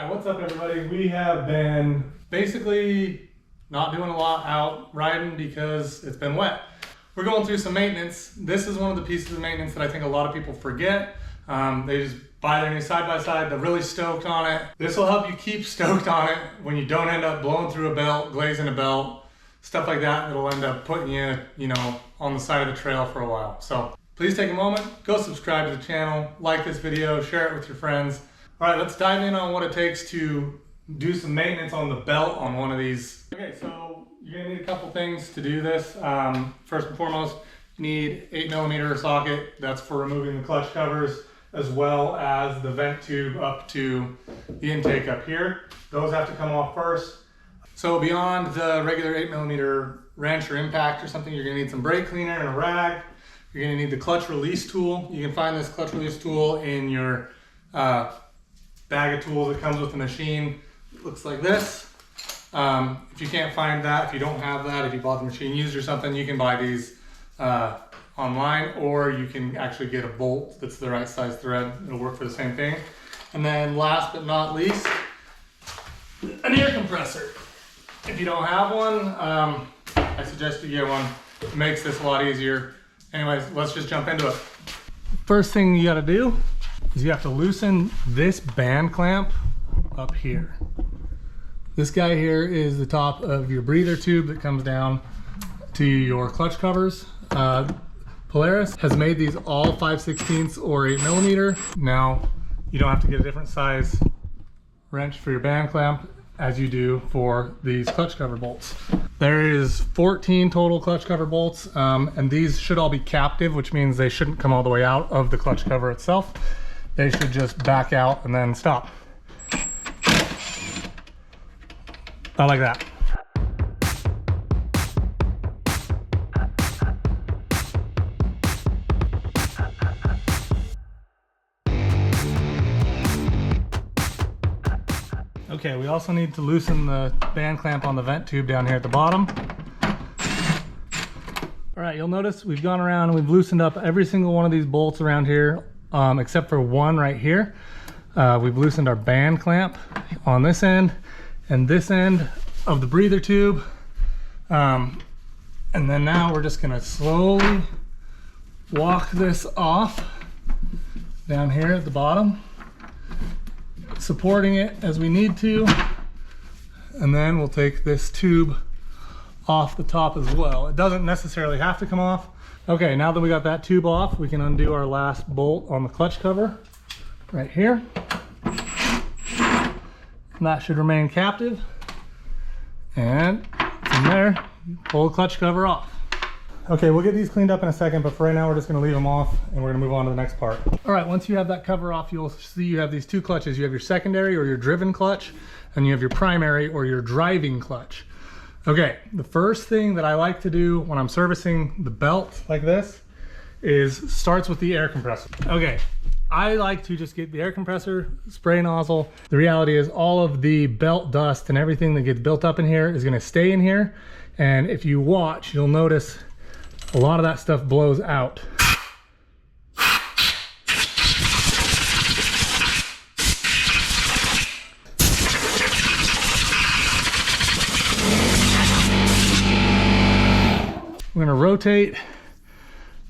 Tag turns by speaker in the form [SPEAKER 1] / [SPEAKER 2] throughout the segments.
[SPEAKER 1] Alright, what's up everybody? We have been basically not doing a lot out riding because it's been wet. We're going through some maintenance. This is one of the pieces of maintenance that I think a lot of people forget. They just buy their new side-by-side, they're really stoked on it. This will help you keep stoked on it when you don't end up blowing through a belt, glazing a belt, stuff like that. It'll end up putting you, on the side of the trail for a while. So please take a moment, go subscribe to the channel, like this video, share it with your friends. All right, let's dive in on what it takes to do some maintenance on the belt on one of these. Okay, so you're gonna need a couple things to do this. First and foremost, you need 8mm socket. That's for removing the clutch covers, as well as the vent tube up to the intake up here. Those have to come off first. So beyond the regular 8mm wrench or impact or something, you're gonna need some brake cleaner and a rag. You're gonna need the clutch release tool. You can find this clutch release tool in your bag of tools that comes with the machine. It looks like this. If you can't find that, if you don't have that, if you bought the machine used or something, you can buy these online, or you can actually get a bolt that's the right size thread. It'll work for the same thing. And then last but not least, an air compressor. If you don't have one, I suggest you get one. It makes this a lot easier. Anyways, let's just jump into it. First thing you gotta do is you have to loosen this band clamp up here. This guy here is the top of your breather tube that comes down to your clutch covers. Polaris has made these all 5/16 or 8mm. Now, you don't have to get a different size wrench for your band clamp as you do for these clutch cover bolts. There is 14 total clutch cover bolts, and these should all be captive, which means they shouldn't come all the way out of the clutch cover itself. They should just back out and then stop. Not like that. Okay, we also need to loosen the band clamp on the vent tube down here at the bottom. All right, you'll notice we've gone around and we've loosened up every single one of these bolts around here, except for one right here. We've loosened our band clamp on this end and this end of the breather tube. And then now we're just gonna slowly walk this off down here at the bottom, supporting it as we need to. And then we'll take this tube off the top as well. It doesn't necessarily have to come off. Okay, now that we got that tube off, we can undo our last bolt on the clutch cover right here. And that should remain captive. And from there, pull the clutch cover off. Okay, we'll get these cleaned up in a second, but for right now, we're just gonna leave them off and we're gonna move on to the next part. All right, once you have that cover off, you'll see you have these two clutches. You have your secondary or your driven clutch, and you have your primary or your driving clutch. Okay, the first thing that I like to do when I'm servicing the belt like this starts with the air compressor. Okay, I like to just get the air compressor, spray nozzle. The reality is all of the belt dust and everything that gets built up in here is gonna stay in here. And if you watch, you'll notice a lot of that stuff blows out. I'm gonna rotate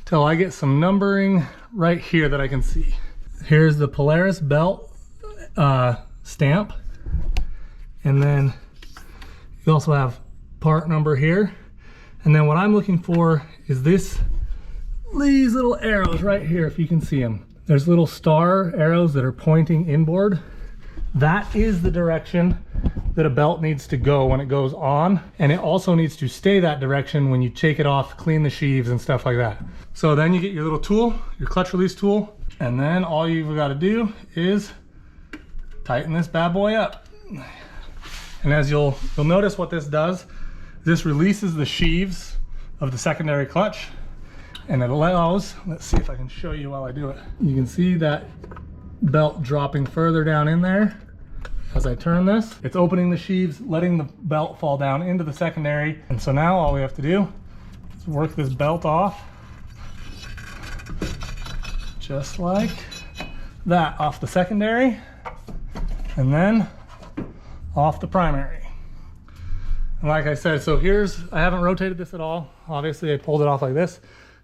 [SPEAKER 1] till I get some numbering right here that I can see. Here's the Polaris belt stamp. And then you also have part number here. And then what I'm looking for is these little arrows right here, if you can see them. There's little star arrows that are pointing inboard. That is the direction that a belt needs to go when it goes on, and it also needs to stay that direction when you take it off, clean the sheaves and stuff like that. So then you get your little tool, your clutch release tool, and then all you've got to do is tighten this bad boy up. And as you'll notice what this does, this releases the sheaves of the secondary clutch, and it allows, let's see if I can show you while I do it. You can see that belt dropping further down in there. As I turn this, it's opening the sheaves, letting the belt fall down into the secondary. And so now all we have to do is work this belt off, just like that, off the secondary. And then off the primary. And like I said, so I haven't rotated this at all. Obviously I pulled it off like this.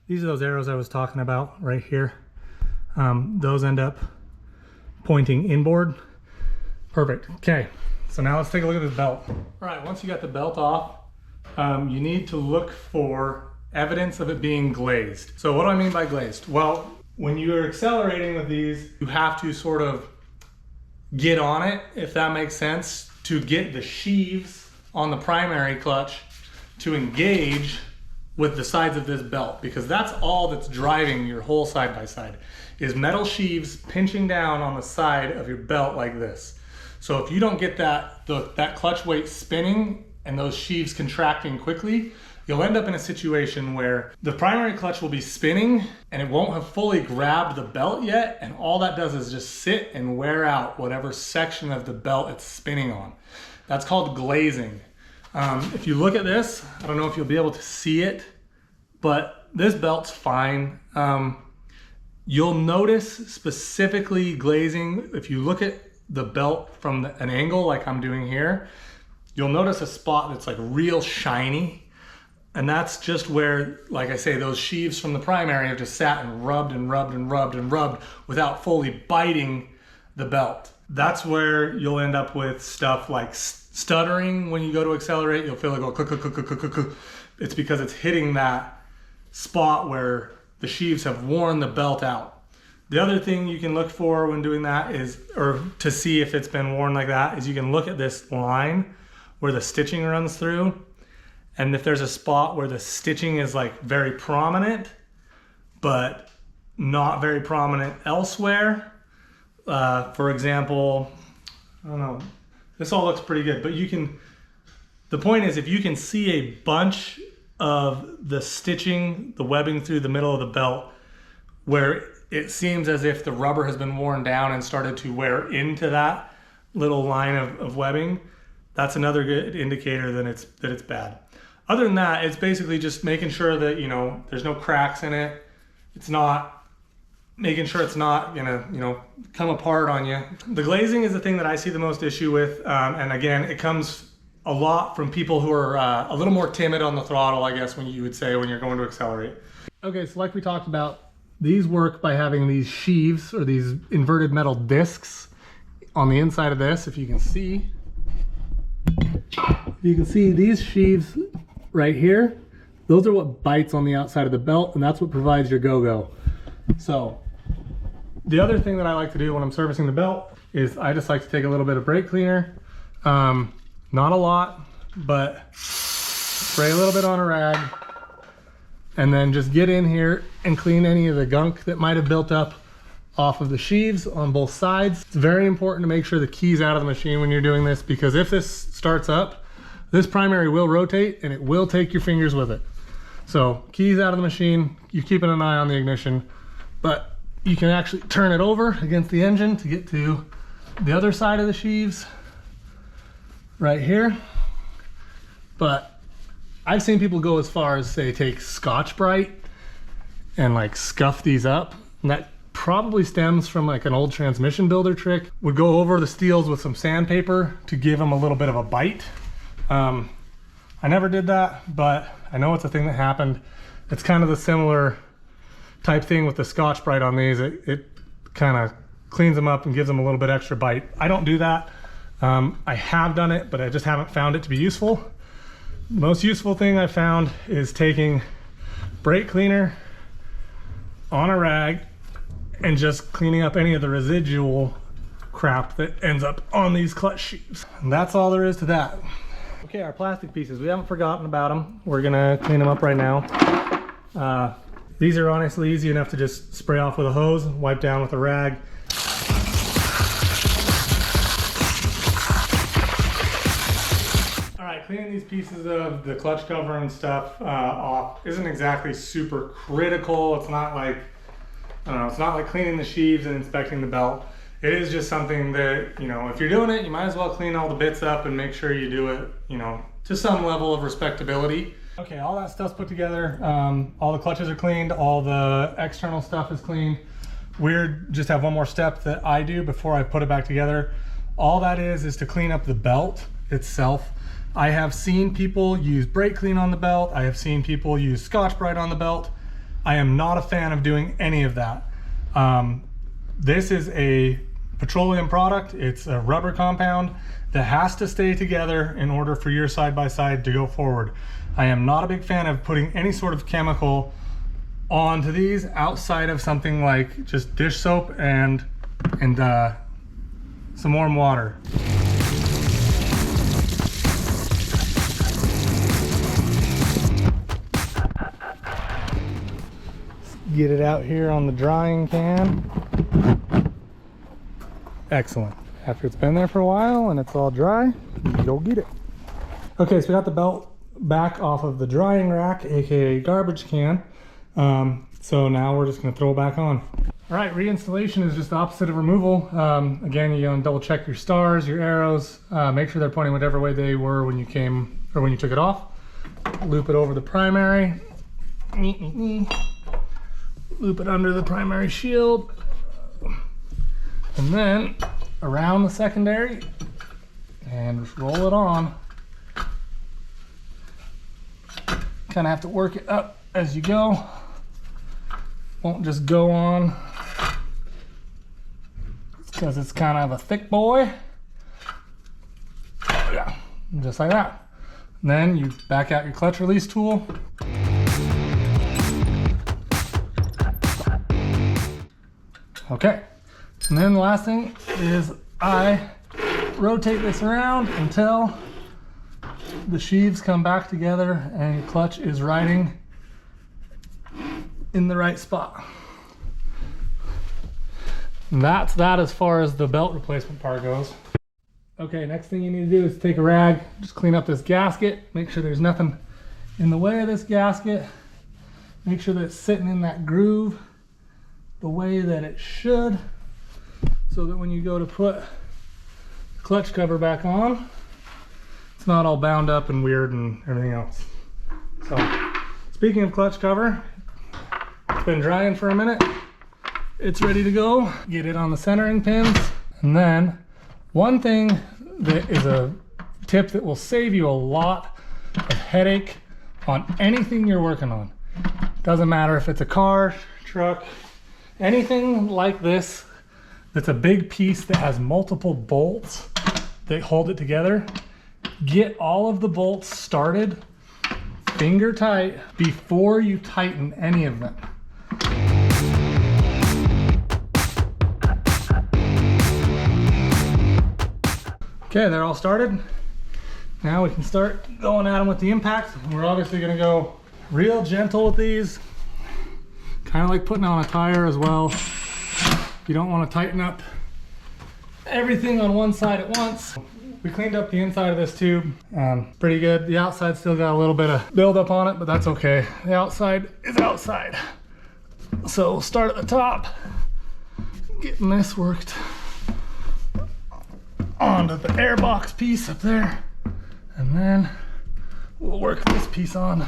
[SPEAKER 1] These are those arrows I was talking about right here. Those end up pointing inboard. Perfect. Okay, so now let's take a look at this belt. All right, once you got the belt off, you need to look for evidence of it being glazed. So what do I mean by glazed? Well, when you're accelerating with these, you have to sort of get on it, if that makes sense, to get the sheaves on the primary clutch to engage with the sides of this belt, because that's all that's driving your whole side-by-side is metal sheaves pinching down on the side of your belt like this. So if you don't get that clutch weight spinning and those sheaves contracting quickly, you'll end up in a situation where the primary clutch will be spinning and it won't have fully grabbed the belt yet, and all that does is just sit and wear out whatever section of the belt it's spinning on. That's called glazing. If you look at this, I don't know if you'll be able to see it, but this belt's fine. You'll notice specifically glazing. If you look at the belt from an angle like I'm doing here, you'll notice a spot that's like real shiny. And that's just where, like I say, those sheaves from the primary have just sat and rubbed and rubbed and rubbed and rubbed without fully biting the belt. That's where you'll end up with stuff like stuttering when you go to accelerate. You'll feel it go click, click, click, click, click, click. It's because it's hitting that spot where the sheaves have worn the belt out. The other thing you can look for when doing that is, or to see if it's been worn like that, is you can look at this line where the stitching runs through. And if there's a spot where the stitching is like very prominent, but not very prominent elsewhere, for example, I don't know, this all looks pretty good, but the point is, if you can see a bunch of the stitching, the webbing through the middle of the belt, where it seems as if the rubber has been worn down and started to wear into that little line of webbing, that's another good indicator that it's bad. Other than that, it's basically just making sure that, there's no cracks in it. Making sure it's not gonna, come apart on you. The glazing is the thing that I see the most issue with. And again, it comes a lot from people who are a little more timid on the throttle, I guess, when you would say, when you're going to accelerate. Okay, so like we talked about, these work by having these sheaves or these inverted metal discs on the inside of this. If you can see these sheaves right here, those are what bites on the outside of the belt, and that's what provides your go-go. So the other thing that I like to do when I'm servicing the belt is I just like to take a little bit of brake cleaner, not a lot, but spray a little bit on a rag, and then just get in here and clean any of the gunk that might have built up off of the sheaves on both sides. It's very important to make sure the key's out of the machine when you're doing this, because if this starts up, this primary will rotate and it will take your fingers with it. So keys out of the machine, you're keeping an eye on the ignition, but you can actually turn it over against the engine to get to the other side of the sheaves right here. But I've seen people go as far as say take Scotch-Brite and like scuff these up, and that probably stems from like an old transmission builder trick. Would go over the steels with some sandpaper to give them a little bit of a bite. I never did that, but I know it's a thing that happened. It's kind of the similar type thing with the Scotch-Brite on these. It kind of cleans them up and gives them a little bit extra bite. I don't do that. I have done it, but I just haven't found it to be useful. The most useful thing I found is taking brake cleaner on a rag and just cleaning up any of the residual crap that ends up on these clutch sheaves. And that's all there is to that. Okay, our plastic pieces, we haven't forgotten about them. We're gonna clean them up right now. These are honestly easy enough to just spray off with a hose, wipe down with a rag. All right, cleaning these pieces of the clutch cover and stuff off isn't exactly super critical. It's not like, I don't know, it's not like cleaning the sheaves and inspecting the belt. It is just something that, if you're doing it, you might as well clean all the bits up and make sure you do it, to some level of respectability. Okay, all that stuff's put together. All the clutches are cleaned. All the external stuff is cleaned. We just have one more step that I do before I put it back together. All that is to clean up the belt itself. I have seen people use brake clean on the belt. I have seen people use Scotch-Brite on the belt. I am not a fan of doing any of that. This is a petroleum product. It's a rubber compound that has to stay together in order for your side-by-side to go forward. I am not a big fan of putting any sort of chemical onto these outside of something like just dish soap and some warm water. Get it out here on the drying can. Excellent. After it's been there for a while and it's all dry, go get it. Okay, so we got the belt back off of the drying rack, aka garbage can. So now we're just gonna throw it back on. All right, reinstallation is just the opposite of removal. Again, you want to double check your stars, your arrows, make sure they're pointing whatever way they were when you came or when you took it off. Loop it over the primary. Loop it under the primary shield. And then around the secondary and just roll it on. Kind of have to work it up as you go. Won't just go on because it's kind of a thick boy. Yeah, just like that. And then you back out your clutch release tool. Okay, and then the last thing is I rotate this around until the sheaves come back together and your clutch is riding in the right spot. And that's that as far as the belt replacement part goes. Okay, next thing you need to do is take a rag, just clean up this gasket, make sure there's nothing in the way of this gasket, make sure that it's sitting in that groove the way that it should, so that when you go to put the clutch cover back on, it's not all bound up and weird and everything else. So, speaking of clutch cover, it's been drying for a minute. It's ready to go. Get it on the centering pins. And then one thing that is a tip that will save you a lot of headache on anything you're working on. Doesn't matter if it's a car, truck, anything like this that's a big piece that has multiple bolts that hold it together. Get all of the bolts started finger tight before you tighten any of them. Okay, they're all started. Now we can start going at them with the impact. We're obviously gonna go real gentle with these. Kind of like putting on a tire as well. You don't want to tighten up everything on one side at once. We cleaned up the inside of this tube pretty good. The outside still got a little bit of buildup on it, but that's okay. The outside is outside. So we'll start at the top, getting this worked onto the airbox piece up there. And then we'll work this piece on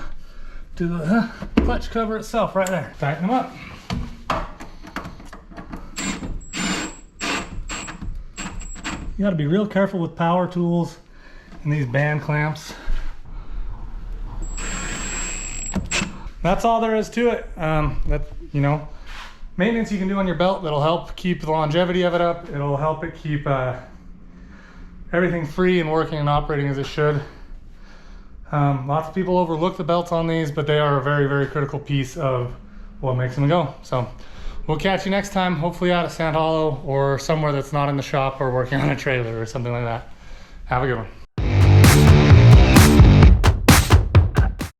[SPEAKER 1] to the clutch cover itself right there. Tighten them up. You gotta be real careful with power tools and these band clamps. That's all there is to it. Maintenance you can do on your belt that'll help keep the longevity of it up. It'll help it keep everything free and working and operating as it should. Lots of people overlook the belts on these, but they are a very, very critical piece of what makes them go. So we'll catch you next time, hopefully out at Sand Hollow or somewhere that's not in the shop or working on a trailer or something like that. Have a good one.